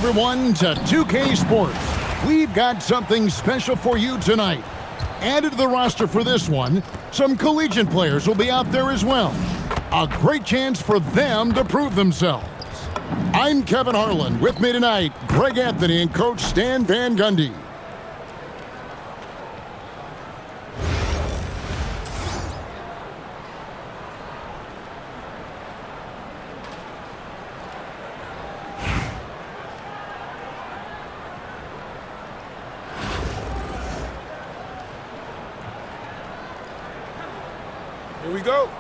everyone, to 2K Sports. We've got something special for you tonight. Added to the roster for this one, some collegiate players will be out there as well. A great chance for them to prove themselves. I'm Kevin Harlan. With me tonight, Greg Anthony and Coach Stan Van Gundy. Here we go.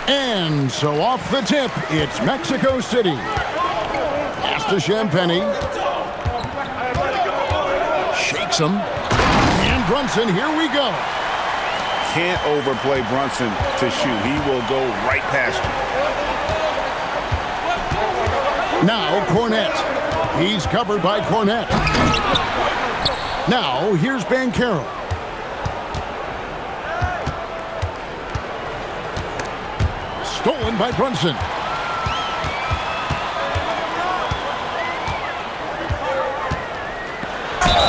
And so off the tip, it's Mexico City. Pass to Champagny. Shakes him. And Brunson, here we go. Can't overplay Brunson to shoot. He will go right past you. Now Cornette. He's covered by Cornette. Now here's Banchero. Stolen by Brunson.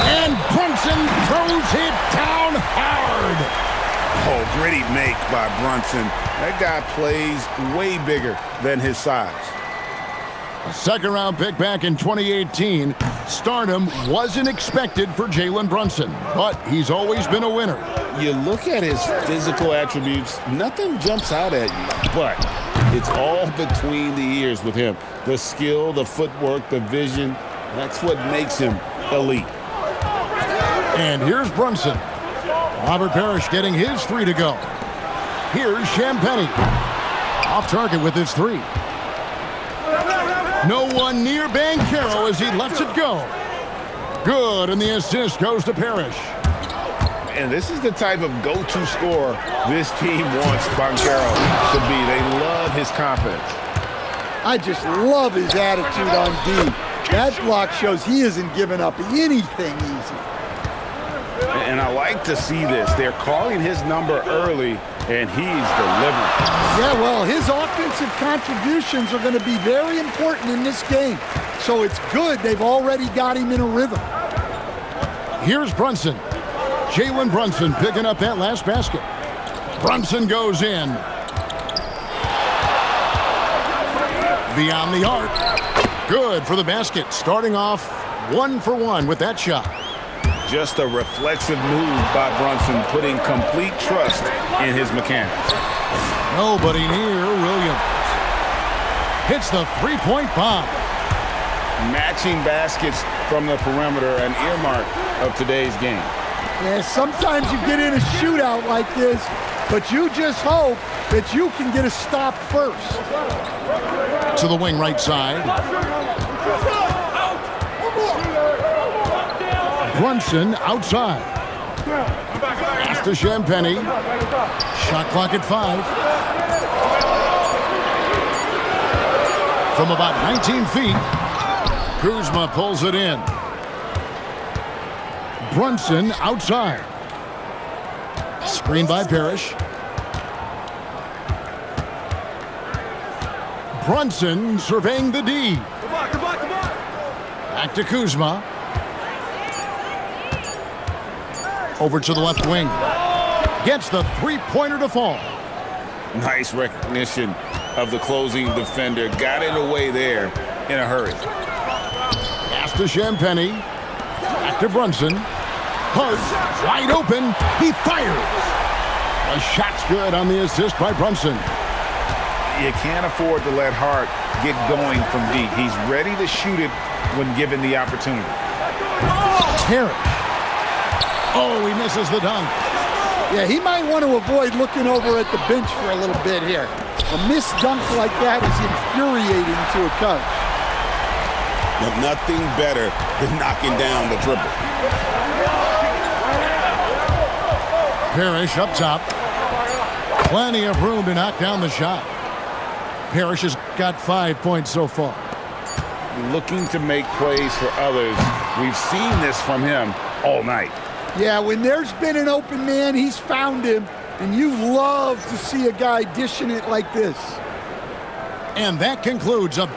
And Brunson throws it down hard. Oh, gritty make by Brunson. That guy plays way bigger than his size. A second-round pick back in 2018. Stardom wasn't expected for Jalen Brunson, but he's always been a winner. You look at his physical attributes, nothing jumps out at you, but it's all between the ears with him. The skill, the footwork, the vision, that's what makes him elite. And here's Brunson. Robert Parrish getting his three to go. Here's Champagny. Off target with his three. No one near Banchero as he lets it go. Good, and the assist goes to Parrish. And this is the type of go-to scorer this team wants Banchero to be. They love his confidence. I just love his attitude on D. That block shows he isn't giving up anything easy. And I like to see this. They're calling his number early, and he's delivering. Yeah, well, his offensive contributions are going to be very important in this game. So it's good they've already got him in a rhythm. Here's Brunson. Jalen Brunson picking up that last basket. Brunson goes in. Beyond the arc. Good for the basket. Starting off 1 for 1 with that shot. Just a reflexive move by Brunson, putting complete trust in his mechanics. Nobody near Williams. Hits the three-point bomb. Matching baskets from the perimeter, an earmark of today's game. Yeah, sometimes you get in a shootout like this, but you just hope that you can get a stop first. To the wing right side. Brunson outside. Pass to Champagny. Shot clock at 5. From about 19 feet, Kuzma pulls it in. Brunson outside. Screen by Parrish. Brunson surveying the D. Back to Kuzma. Over to the left wing. Gets the three-pointer to fall. Nice recognition of the closing defender. Got it away there in a hurry. Pass to Champagny. Back to Brunson. Hart, wide open. He fires. The shot's good on the assist by Brunson. You can't afford to let Hart get going from deep. He's ready to shoot it when given the opportunity. Parrish. Oh, he misses the dunk. Yeah, he might want to avoid looking over at the bench for a little bit here. A missed dunk like that is infuriating to a coach. But nothing better than knocking down the triple. Parrish up top. Plenty of room to knock down the shot. Parrish has got 5 points so far. Looking to make plays for others. We've seen this from him all night. Yeah, when there's been an open man, he's found him, and you love to see a guy dishing it like this. And that concludes a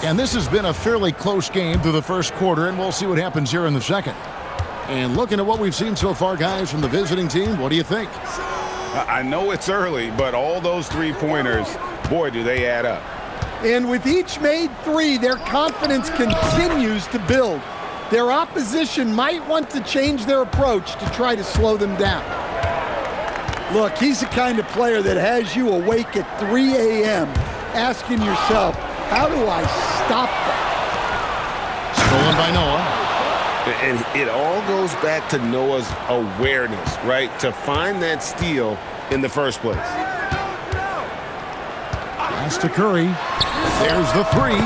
And this has been a fairly close game through the first quarter, and we'll see what happens here in the second. And looking at what we've seen so far, guys, from the visiting team, what do you think? I know it's early, but all those three-pointers, boy, do they add up. And with each made three, their confidence continues to build. Their opposition might want to change their approach to try to slow them down. Look, he's the kind of player that has you awake at 3 a.m. asking yourself, how do I stop that? Stolen by Noah. And it all goes back to Noah's awareness, right? To find that steal in the first place. Pass to Curry. There's the three.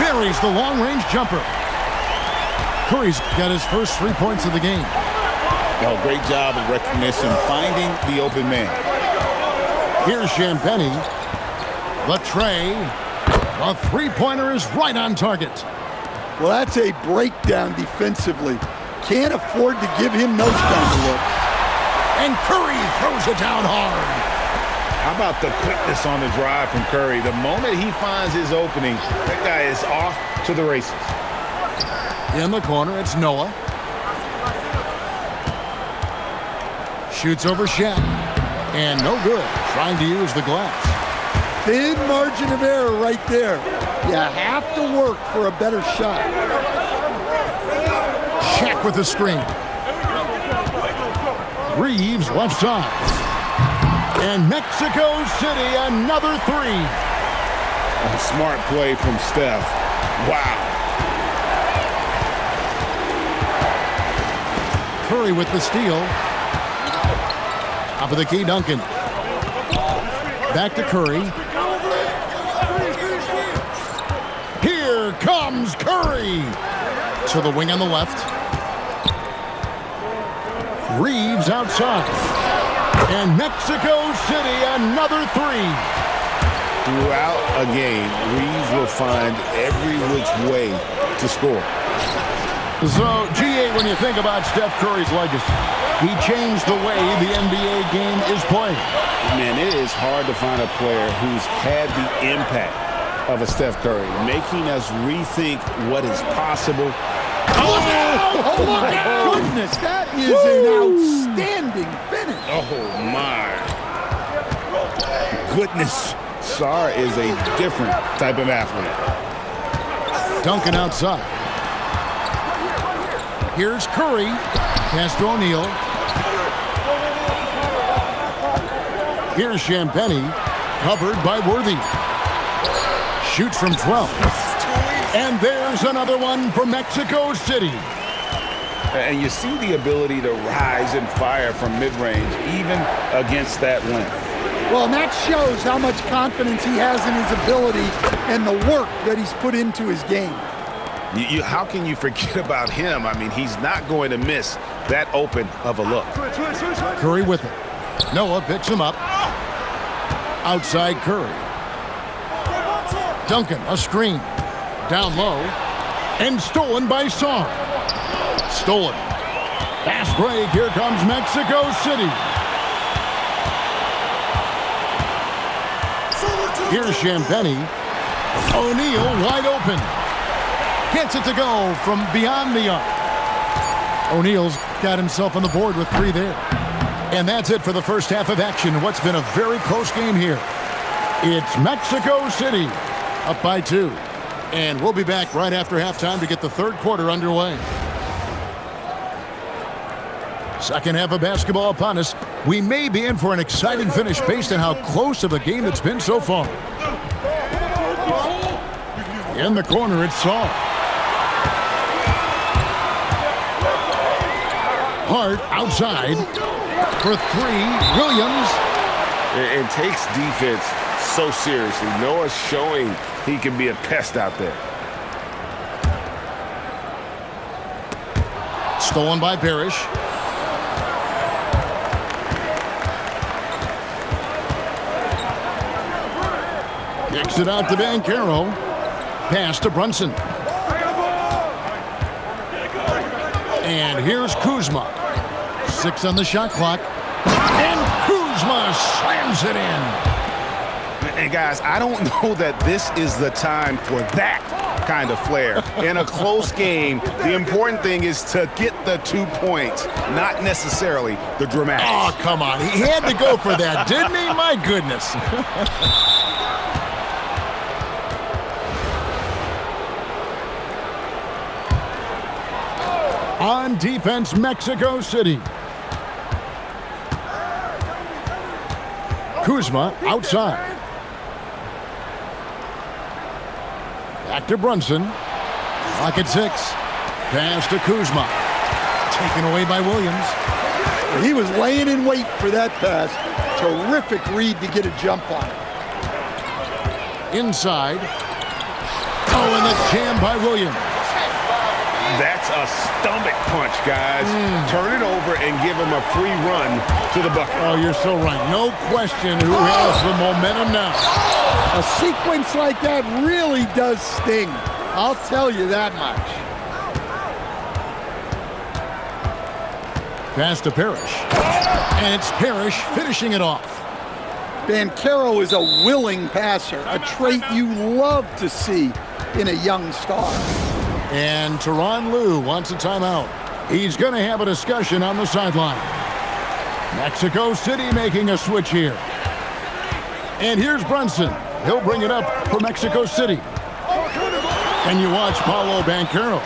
Buries the long-range jumper. Curry's got his first 3 points of the game. Oh, great job of recognition, finding the open man. Here's Champagny. The tray. The three-pointer is right on target. Well, that's a breakdown defensively. Can't afford to give him those kind of looks. And Curry throws it down hard. How about the quickness on the drive from Curry? The moment he finds his opening, that guy is off to the races. In the corner, it's Noah. Shoots over Shaq. And no good. Trying to use the glass. Thin margin of error right there. You have to work for a better shot. Shaq with the screen. Reeves left side. And Mexico City, another three. A smart play from Steph. Wow. Curry with the steal. Top of the key, Duncan. Back to Curry. Here comes Curry. To the wing on the left. Reeves outside. And Mexico City, another three. Throughout a game, Reeves will find every which way to score. So, G8, when you think about Steph Curry's legacy, he changed the way the NBA game is played. Man, it is hard to find a player who's had the impact of a Steph Curry, making us rethink what is possible. Oh my goodness, that is an outstanding finish. Oh, my. Goodness. Sarr is a different type of athlete. Duncan outside. Here's Curry. Pass to O'Neal. Here's Champagny. Covered by Worthy. Shoots from 12. And there's another one for Mexico City. And you see the ability to rise and fire from mid-range, even against that length. Well, and that shows how much confidence he has in his ability and the work that he's put into his game. How can you forget about him? I mean, he's not going to miss that open of a look. Curry with it. Noah picks him up. Outside Curry. Duncan, a screen. Down low. And stolen by Sarr. Stolen. Fast break. Here comes Mexico City. Here's Champagny. O'Neal wide open. Gets it to go from beyond the arc. O'Neal's got himself on the board with three there. And that's it for the first half of action in what's been a very close game here. It's Mexico City up by 2. And we'll be back right after halftime to get the third quarter underway. Second half of basketball upon us. We may be in for an exciting finish based on how close of a game it's been so far. In the corner, it's Sarr. Hart outside for three. Williams. It takes defense so seriously. Noah's showing he can be a pest out there. Stolen by Parrish. Kicks it out to Banchero. Pass to Brunson. And here's Kuzma. 6 on the shot clock. And Kuzma slams it in. And And guys, I don't know that this is the time for that kind of flair. In a close game, the important thing is to get the 2 points, not necessarily the dramatics. Oh, come on. He had to go for that, didn't he? My goodness. On defense, Mexico City. Kuzma outside. Back to Brunson. Clock at 6. Pass to Kuzma. Taken away by Williams. He was laying in wait for that pass. Terrific read to get a jump on it. Inside. Oh, and the jam by Williams. That's a stomach punch, guys. Turn it over and give him a free run to the bucket. Oh, you're so right. No question who has the momentum now. A sequence like that really does sting. I'll tell you that much. Pass to Parrish. And it's Parrish finishing it off. Banchero is a willing passer, a trait you love to see in a young star. And Tyronn Lue wants a timeout. He's going to have a discussion on the sideline. Mexico City making a switch here. And here's Brunson. He'll bring it up for Mexico City. And you watch Paolo Banchero.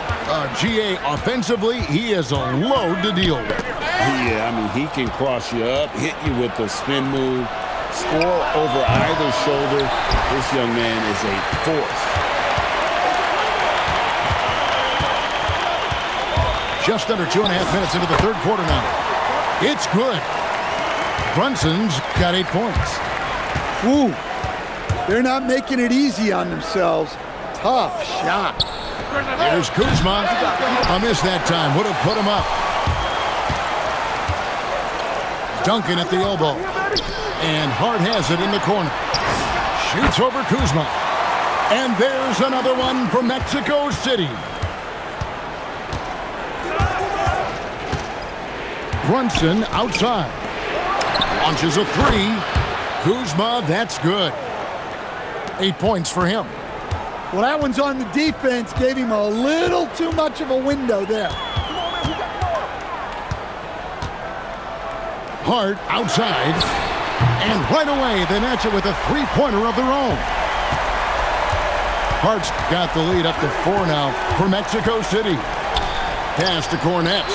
GA, offensively, he is a load to deal with. Yeah, I mean, he can cross you up, hit you with a spin move, score over either shoulder. This young man is a force. Just under 2.5 minutes into the third quarter now. It's good. Brunson's got 8 points. Ooh, they're not making it easy on themselves. Tough shot. Here's Kuzma. A miss that time. Would have put him up. Duncan at the elbow. And Hart has it in the corner. Shoots over Kuzma. And there's another one for Mexico City. Brunson outside. Launches a 3. Kuzma, that's good. 8 points for him. Well, that one's on the defense. Gave him a little too much of a window there. Hart outside. And right away, they match it with a three-pointer of their own. Hart's got the lead up to 4 now for Mexico City. Pass to Cornette.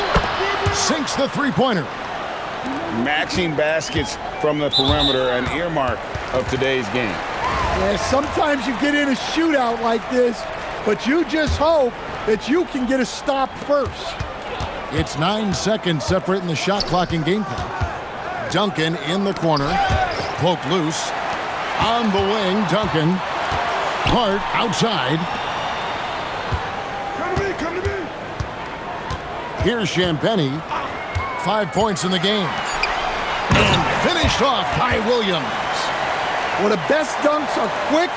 Sinks the three-pointer. Matching baskets from the perimeter, an earmark of today's game. Yeah, sometimes you get in a shootout like this, but you just hope that you can get a stop first. It's 9 seconds separating the shot clock and game clock. Duncan in the corner. Poke loose. On the wing, Duncan. Hart outside. Come to me. Here's Champagny. 5 points in the game. And finished off by Williams. Well, the best dunks are quick,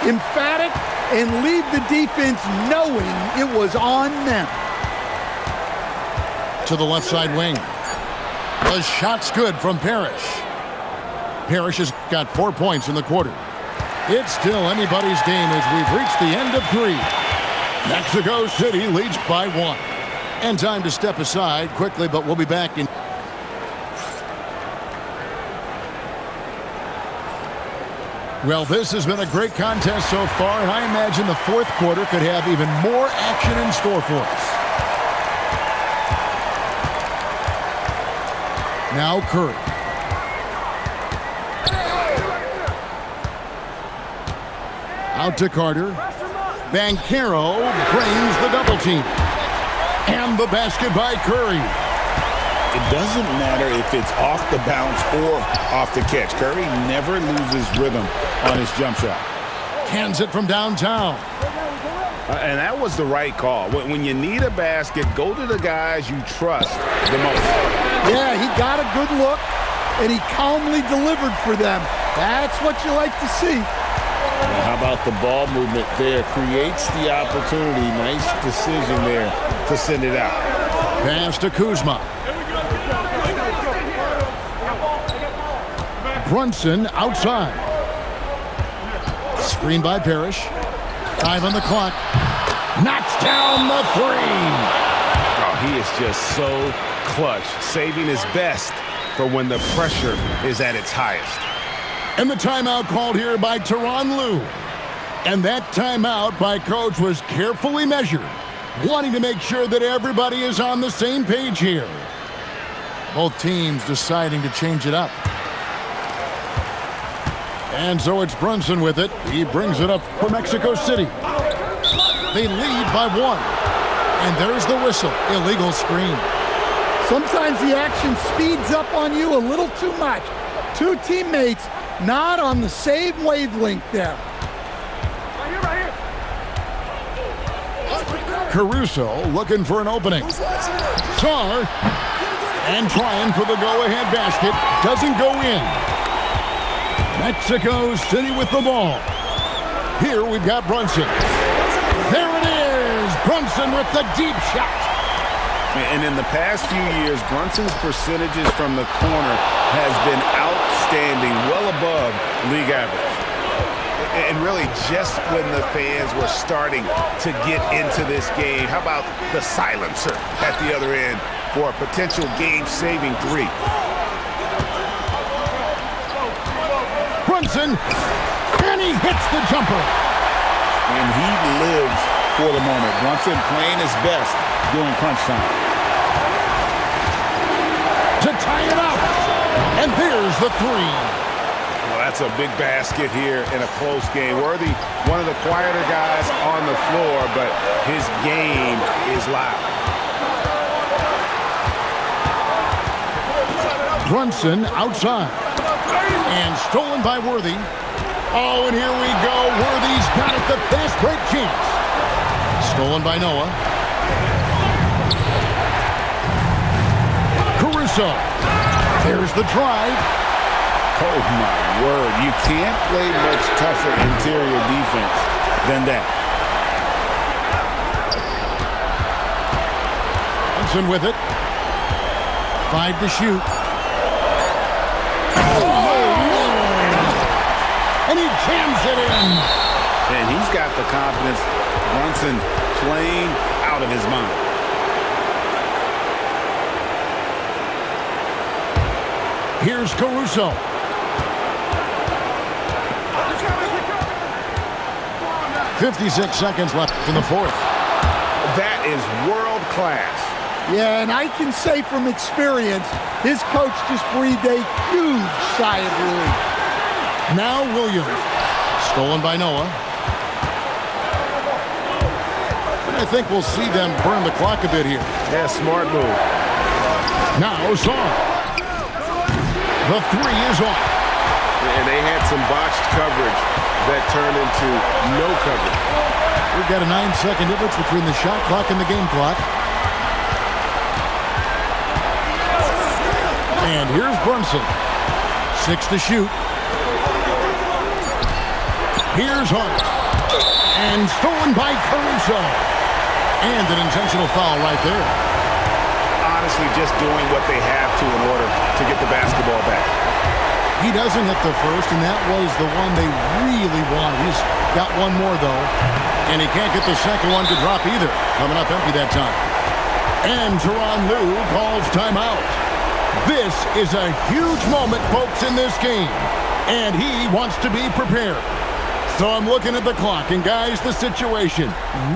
emphatic, and leave the defense knowing it was on them. To the left side wing. The shot's good from Parrish. Parrish has got 4 points in the quarter. It's still anybody's game as we've reached the end of 3. Mexico City leads by 1. And time to step aside quickly, but we'll be back in. Well, this has been a great contest so far, and I imagine the fourth quarter could have even more action in store for us. Now Curry. Out to Carter. Banchero brings the double team. And the basket by Curry. It doesn't matter if it's off the bounce or off the catch. Curry never loses rhythm on his jump shot. Cans it from downtown. And that was the right call. When you need a basket, go to the guys you trust the most. Yeah, he got a good look, and he calmly delivered for them. That's what you like to see. And how about the ball movement there? Creates the opportunity. Nice decision there to send it out. Pass to Kuzma. Brunson outside. Screen by Parrish. 5 on the clock. Knocks down the 3. Oh, he is just so clutch, saving his best for when the pressure is at its highest. And the timeout called here by Tyronn Lue. And that timeout by Coach was carefully measured, wanting to make sure that everybody is on the same page here. Both teams deciding to change it up. And so it's Brunson with it. He brings it up for Mexico City. They lead by 1. And there's the whistle. Illegal screen. Sometimes the action speeds up on you a little too much. Two teammates not on the same wavelength there. Caruso looking for an opening. Sarr and trying for the go-ahead basket. Doesn't go in. Mexico City with the ball. Here we've got Brunson. There it is. Brunson with the deep shot. And in the past few years, Brunson's percentages from the corner has been outstanding, well above league average. And really just when the fans were starting to get into this game, how about the silencer at the other end for a potential game-saving 3? Brunson, and he hits the jumper. And he lives for the moment. Brunson playing his best during crunch time. To tie it up. And there's the 3. Well, that's a big basket here in a close game. Worthy, one of the quieter guys on the floor, but his game is loud. Brunson outside. And stolen by Worthy. Oh, and here we go. Worthy's got it, the fast break chance. Stolen by Noah. Caruso. There's the drive. Oh, my word. You can't play much tougher interior defense than that. Brunson with it. 5 to shoot. And he jams it in. And he's got the confidence. Brunson playing out of his mind. Here's Caruso. "56 seconds left in the 4th. That is world class. Yeah, and I can say from experience, his coach just breathed a huge sigh of relief. Now Williams. Stolen by Noah. And I think we'll see them burn the clock a bit here. Yeah, smart move. Now Sarr. The 3 is off. And they had some botched coverage that turned into no coverage. We've got a 9-second difference between the shot clock and the game clock. And here's Brunson. 6 to shoot. Here's Hart. And stolen by Caruso. And an intentional foul right there. Honestly, just doing what they have to in order to get the basketball back. He doesn't hit the first, and that was the one they really wanted. He's got one more, though. And he can't get the second one to drop either. Coming up empty that time. And Tyronn Lue calls timeout. This is a huge moment, folks, in this game. And he wants to be prepared. So I'm looking at the clock, and guys, the situation.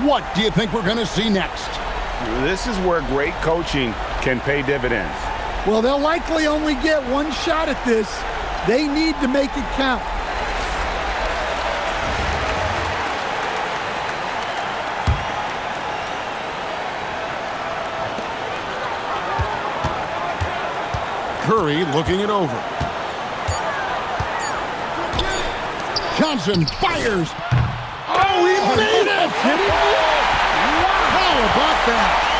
What do you think we're going to see next? This is where great coaching can pay dividends. Well, they'll likely only get one shot at this. They need to make it count. Curry looking it over. Johnson fires. Oh, he made it! How about that?